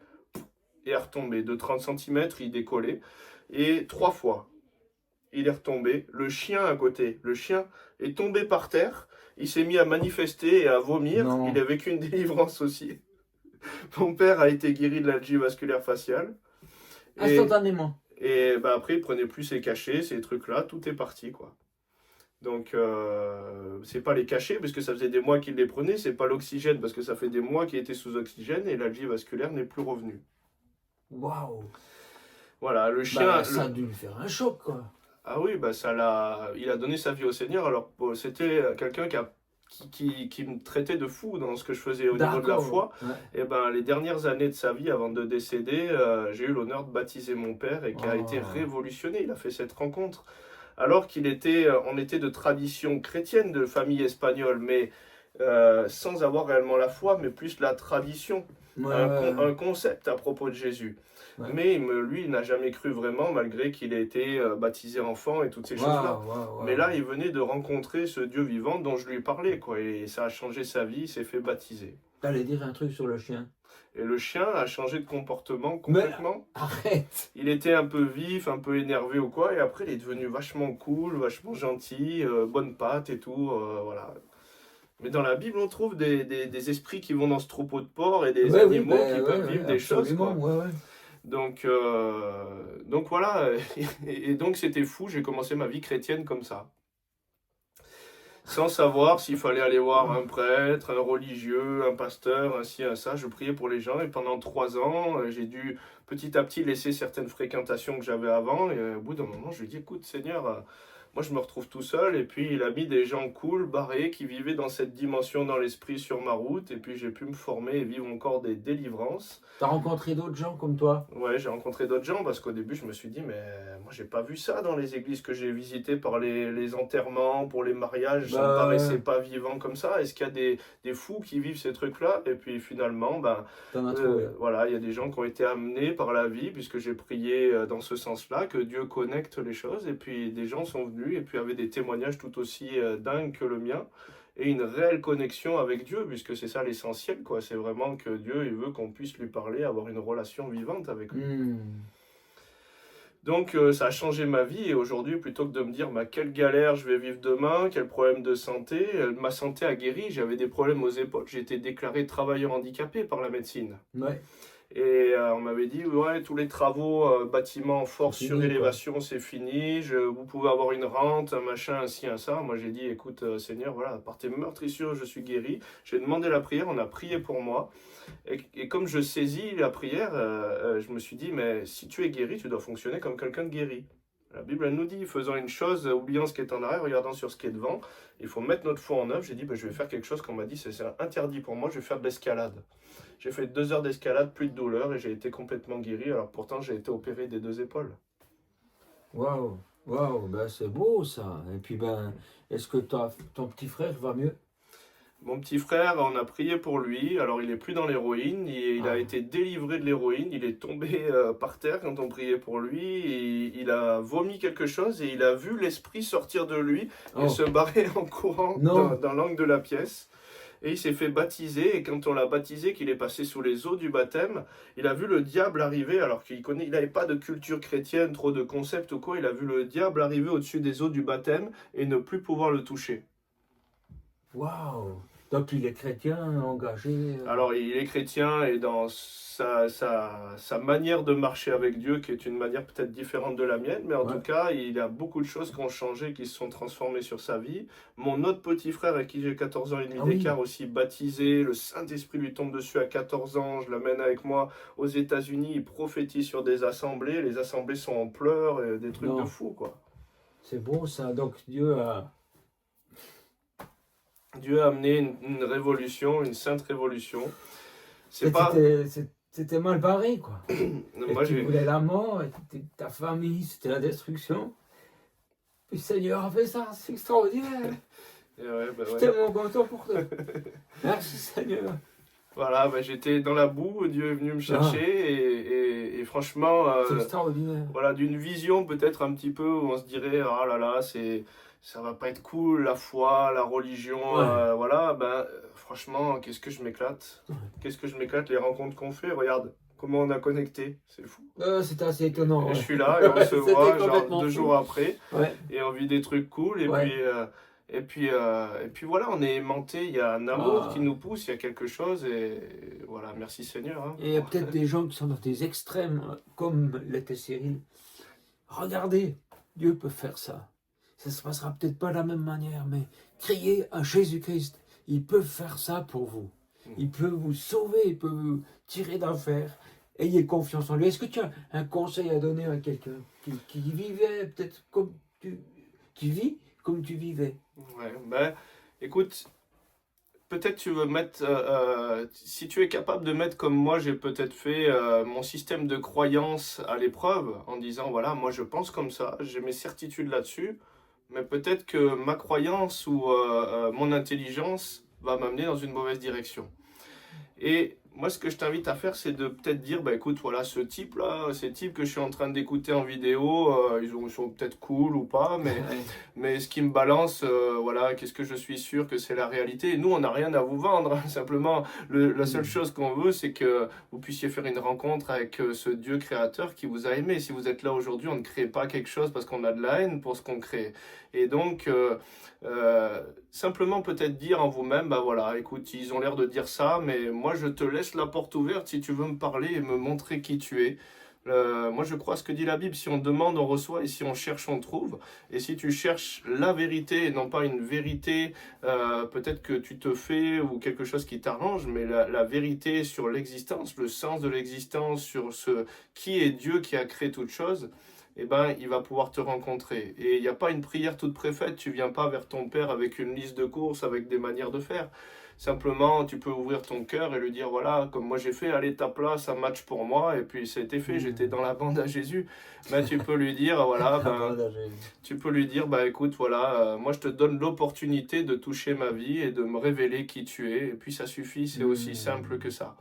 Et à retomber. De 30 cm, il décollait. Et 3 fois, il est retombé. Le chien à côté, le chien est tombé par terre. Il s'est mis à manifester et à vomir. Non. Il a vécu une délivrance aussi. Mon père a été guéri de l'algie vasculaire faciale. Et, Instantanément. et bah, après, il prenait plus ses cachets, ces trucs-là, tout est parti, quoi. Donc, c'est pas les cachets, parce que ça faisait des mois qu'il les prenait, c'est pas l'oxygène, parce que ça fait des mois qu'il était sous oxygène, et l'algie vasculaire n'est plus revenue. Waouh. Voilà, le chien... Bah, ça a dû lui faire un choc, quoi. Ah oui, bah il a donné sa vie au Seigneur, alors c'était quelqu'un qui me traitait de fou dans ce que je faisais au niveau de la D'accord. foi. Ouais. Et ben, les dernières années de sa vie, avant de décéder, j'ai eu l'honneur de baptiser mon père et qui a été Oh. révolutionné. Il a fait cette rencontre. Alors on était de tradition chrétienne, de famille espagnole, mais sans avoir réellement la foi, mais plus la tradition, Ouais, ouais, un concept à propos de Jésus. ouais. Mais lui, il n'a jamais cru vraiment, malgré qu'il ait été baptisé enfant et toutes ces choses-là. Waouh, waouh, Mais là, waouh. il venait de rencontrer ce Dieu vivant dont je lui parlais, quoi. Et ça a changé sa vie, il s'est fait baptiser. T'allais dire un truc sur le chien. Et le chien a changé de comportement Mais complètement. arrête. Il était un peu vif, un peu énervé ou quoi, et après, il est devenu vachement cool, vachement gentil, bonne patte et tout, voilà. Mais dans la Bible, on trouve des esprits qui vont dans ce troupeau de porcs et des Ouais, oui, animaux qui ben, ouais, peuvent ouais, vivre des choses, absolument, quoi. ouais, ouais. Donc voilà, et donc c'était fou, j'ai commencé ma vie chrétienne comme ça. Sans savoir s'il fallait aller voir un prêtre, un religieux, un pasteur, un ci, un ça. Je priais pour les gens et pendant 3 ans, j'ai dû petit à petit laisser certaines fréquentations que j'avais avant. Et au bout d'un moment, je lui ai dit, écoute Seigneur, moi je me retrouve tout seul. Et puis il a mis des gens cool, barrés, qui vivaient dans cette dimension dans l'esprit sur ma route. Et puis j'ai pu me former et vivre encore des délivrances. T'as rencontré d'autres gens comme toi? Ouais, j'ai rencontré d'autres gens parce qu'au début, je me suis dit, mais moi, j'ai pas vu ça dans les églises que j'ai visitées par les enterrements, pour les mariages, ça me paraissait Bah, pas vivant comme ça. Est-ce qu'il y a des fous qui vivent ces trucs-là? Et puis finalement, ben, t'en as trouvé. voilà, il y a des gens qui ont été amenés par la vie, puisque j'ai prié dans ce sens-là, que Dieu connecte les choses. Et puis des gens sont venus et puis avaient des témoignages tout aussi dingues que le mien et une réelle connexion avec Dieu, puisque c'est ça l'essentiel, quoi. C'est vraiment que Dieu, il veut qu'on puisse lui parler, avoir une relation vivante avec lui. Donc ça a changé ma vie et aujourd'hui, plutôt que de me dire bah, quelle galère je vais vivre demain, quel problème de santé, ma santé a guéri, j'avais des problèmes aux épaules, j'ai été déclaré travailleur handicapé par la médecine. Ouais, Et on m'avait dit, ouais, tous les travaux, bâtiments forts c'est fini, quoi. surélévation, c'est fini, vous pouvez avoir une rente, un machin, un ci, un ça. Moi j'ai dit, écoute Seigneur, voilà, par tes meurtrissures, je suis guéri. J'ai demandé la prière, on a prié pour moi. Et comme je saisis la prière, je me suis dit, mais si tu es guéri, tu dois fonctionner comme quelqu'un de guéri. La Bible, elle nous dit, faisant une chose, oubliant ce qui est en arrière, regardant sur ce qui est devant, il faut mettre notre foi en œuvre. J'ai dit, ben, je vais faire quelque chose qu'on m'a dit, c'est interdit pour moi, je vais faire de l'escalade. J'ai fait 2 heures d'escalade, plus de douleur, et j'ai été complètement guéri. Alors pourtant, j'ai été opéré des 2 épaules. Waouh, waouh, ben c'est beau ça. Et puis ben, est-ce que ton petit frère va mieux? Mon petit frère, on a prié pour lui. Alors, il est plus dans l'héroïne. Il a Ah. été délivré de l'héroïne. Il est tombé par terre quand on priait pour lui. Et il a vomi quelque chose et il a vu l'esprit sortir de lui et Oh, se barrer en courant non, dans l'angle de la pièce. Et il s'est fait baptiser. Et quand on l'a baptisé, qu'il est passé sous les eaux du baptême, il a vu le diable arriver. Alors qu'il n'avait pas de culture chrétienne, trop de concepts ou quoi. Il a vu le diable arriver au-dessus des eaux du baptême et ne plus pouvoir le toucher. waouh. Donc il est chrétien, engagé. Alors, il est chrétien et dans sa manière de marcher avec Dieu, qui est une manière peut-être différente de la mienne, mais en Ouais. tout cas, il y a beaucoup de choses qui ont changé, qui se sont transformées sur sa vie. Mon autre petit frère, avec qui j'ai 14 ans et demi Ah oui. d'écart, aussi baptisé, le Saint-Esprit lui tombe dessus à 14 ans, je l'amène avec moi aux États-Unis, il prophétise sur des assemblées, les assemblées sont en pleurs, et des trucs Non. de fou, quoi. C'est beau ça. Donc Dieu a. Dieu a amené une révolution, une sainte révolution. C'est C'était pas... c'était mal barré, quoi. Et Moi, tu j'ai... voulais la mort, et ta famille, c'était la destruction. Puis le Seigneur a fait ça, c'est extraordinaire. Et ouais, bah Je suis ouais. tellement content pour toi. Merci Seigneur. Voilà, bah, j'étais dans la boue, Dieu est venu me chercher et franchement, C'est extraordinaire. voilà, d'une vision peut-être un petit peu où on se dirait, ah là là, ça va pas être cool, la foi, la religion, Ouais. voilà, ben franchement, qu'est-ce que je m'éclate, Ouais. qu'est-ce que je m'éclate, les rencontres qu'on fait, regarde comment on a connecté, c'est fou. C'était assez étonnant. Et Ouais. je suis là et on se C'était voit genre complètement 2 fou. jours après Ouais. et on vit des trucs cool et Ouais. puis Et puis voilà, on est aimanté, il y a un amour qui nous pousse, il y a quelque chose, et voilà, merci Seigneur. Hein. Et il y a peut-être des gens qui sont dans des extrêmes, comme l'était Cyril. Regardez, Dieu peut faire ça. Ça ne se passera peut-être pas de la même manière, mais criez à Jésus-Christ. Il peut faire ça pour vous. Il peut vous sauver, il peut vous tirer d'enfer. Ayez confiance en lui. Est-ce que tu as un conseil à donner à quelqu'un qui vivait peut-être comme qui vit comme tu vivais? Ouais, ben, écoute, peut-être tu veux mettre, si tu es capable de mettre comme moi j'ai peut-être fait mon système de croyance à l'épreuve en disant voilà, moi je pense comme ça, j'ai mes certitudes là-dessus, mais peut-être que ma croyance ou mon intelligence va m'amener dans une mauvaise direction. Et moi, ce que je t'invite à faire, c'est de peut-être dire, bah écoute, voilà, ce type-là, ces types que je suis en train d'écouter en vidéo, ils sont peut-être cool ou pas, mais ce qui me balance, voilà, qu'est-ce que je suis sûr que c'est la réalité. Et nous, on n'a rien à vous vendre. Hein. Simplement, la seule chose qu'on veut, c'est que vous puissiez faire une rencontre avec ce Dieu créateur qui vous a aimé. Si vous êtes là aujourd'hui, on ne crée pas quelque chose parce qu'on a de la haine pour ce qu'on crée. Et donc, simplement peut-être dire en vous-même, bah voilà, écoute, ils ont l'air de dire ça, mais moi je te laisse la porte ouverte si tu veux me parler et me montrer qui tu es. Moi je crois ce que dit la Bible, si on demande, on reçoit, et si on cherche, on trouve. Et si tu cherches la vérité et non pas une vérité, peut-être que tu te fais ou quelque chose qui t'arrange, mais la vérité sur l'existence, le sens de l'existence, sur ce qui est Dieu qui a créé toute chose, eh ben, il va pouvoir te rencontrer. Et il n'y a pas une prière toute préfaite, tu viens pas vers ton Père avec une liste de courses, avec des manières de faire. Simplement, tu peux ouvrir ton cœur et lui dire, voilà, comme moi j'ai fait, allez, tape là, ça match pour moi, et puis ça a été fait, j'étais dans la bande à Jésus. Ben, tu peux lui dire, voilà, tu peux lui dire, bah écoute, voilà, moi je te donne l'opportunité de toucher ma vie et de me révéler qui tu es, et puis ça suffit, c'est aussi simple que ça.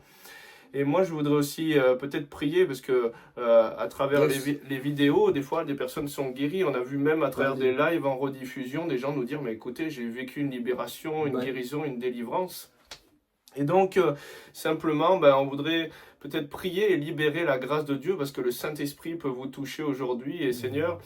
Et moi, je voudrais aussi peut-être prier parce que à travers les vidéos, des fois, des personnes sont guéries. On a vu même à travers des lives en rediffusion, des gens nous dire, mais écoutez, j'ai vécu une libération, une guérison, une délivrance. Et donc, simplement, ben, on voudrait peut-être prier et libérer la grâce de Dieu parce que le Saint-Esprit peut vous toucher aujourd'hui. Et Seigneur,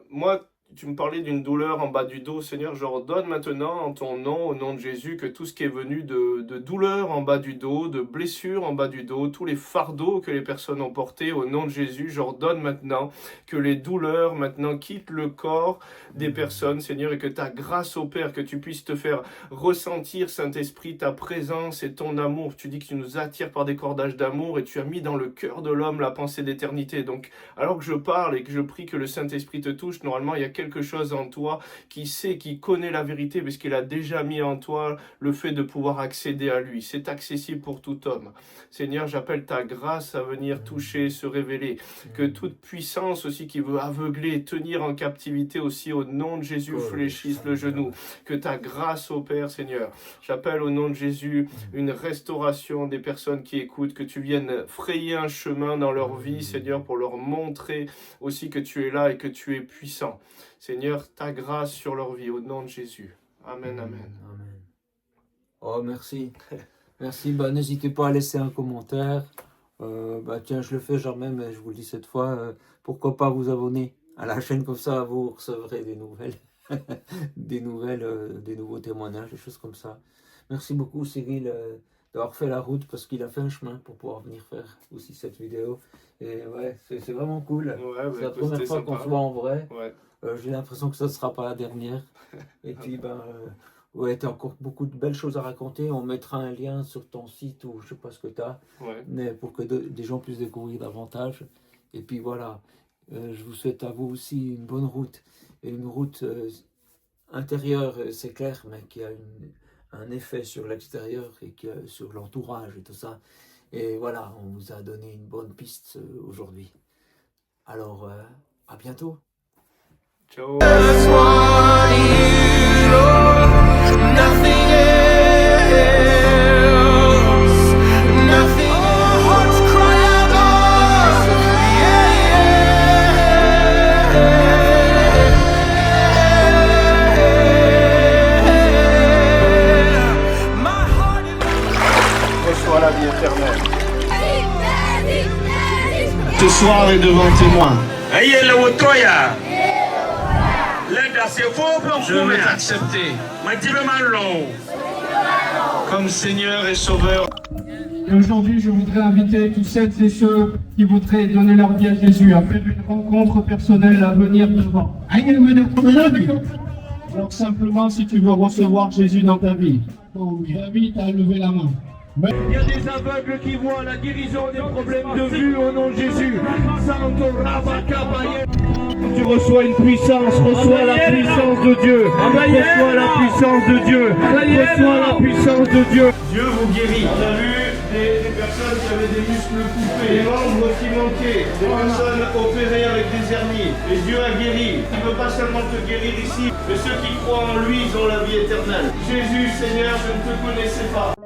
moi, tu me parlais d'une douleur en bas du dos, Seigneur, je ordonne maintenant en ton nom, au nom de Jésus, que tout ce qui est venu de douleur en bas du dos, de blessures en bas du dos, tous les fardeaux que les personnes ont portés, au nom de Jésus, j'ordonne maintenant que les douleurs maintenant quittent le corps des personnes, Seigneur, et que ta grâce opère, que tu puisses te faire ressentir, Saint-Esprit, ta présence et ton amour. Tu dis que tu nous attires par des cordages d'amour et tu as mis dans le cœur de l'homme la pensée d'éternité. Donc, alors que je parle et que je prie que le Saint-Esprit te touche, normalement, il y a quelque chose en toi qui sait, qui connaît la vérité, parce qu'il a déjà mis en toi le fait de pouvoir accéder à lui. C'est accessible pour tout homme. Seigneur, j'appelle ta grâce à venir toucher, se révéler. Que toute puissance aussi qui veut aveugler, tenir en captivité aussi, au nom de Jésus, fléchisse le genou. Que ta grâce opère, Seigneur. J'appelle au nom de Jésus une restauration des personnes qui écoutent, que tu viennes frayer un chemin dans leur vie, Seigneur, pour leur montrer aussi que tu es là et que tu es puissant. Seigneur, ta grâce sur leur vie, au nom de Jésus. Amen, amen. Amen. Oh, merci. Merci. Bah, n'hésitez pas à laisser un commentaire. Tiens, je le fais jamais, mais je vous le dis cette fois, pourquoi pas vous abonner à la chaîne, comme ça vous recevrez des nouvelles, des nouveaux témoignages, des choses comme ça. Merci beaucoup Cyril d'avoir fait la route, parce qu'il a fait un chemin pour pouvoir venir faire aussi cette vidéo. Et ouais, c'est vraiment cool. Ouais, c'est la première fois qu'on se voit en vrai. Ouais. J'ai l'impression que ça ne sera pas la dernière. Et puis, ouais, tu as encore beaucoup de belles choses à raconter. On mettra un lien sur ton site ou je ne sais pas ce que tu as, mais pour que des gens puissent découvrir davantage. Et puis voilà, je vous souhaite à vous aussi une bonne route. Et une route intérieure, c'est clair, mais qui a un effet sur l'extérieur et sur l'entourage et tout ça. Et voilà, on vous a donné une bonne piste aujourd'hui. Alors, à bientôt. Ciao. Reçois la vie éternelle. Ce soir est devant témoin. Aïe, le Wotoya. Je veux t'accepter comme Seigneur et Sauveur. Et aujourd'hui, je voudrais inviter tous celles et ceux qui voudraient donner leur vie à Jésus à faire une rencontre personnelle à venir devant. Alors simplement, si tu veux recevoir Jésus dans ta vie, je t'invite à lever la main. Il y a des aveugles qui voient la guérison des problèmes de vue au nom de Jésus. Tu reçois une puissance, reçois la puissance de Dieu. Reçois la puissance de Dieu. Reçois la puissance de Dieu. Dieu vous guérit. On a vu des personnes qui avaient des muscles coupés, des membres qui manquaient, des personnes opérées avec des hernies. Et Dieu a guéri. Il ne veut pas seulement te guérir ici, mais ceux qui croient en lui, ils ont la vie éternelle. Jésus, Seigneur, je ne te connaissais pas.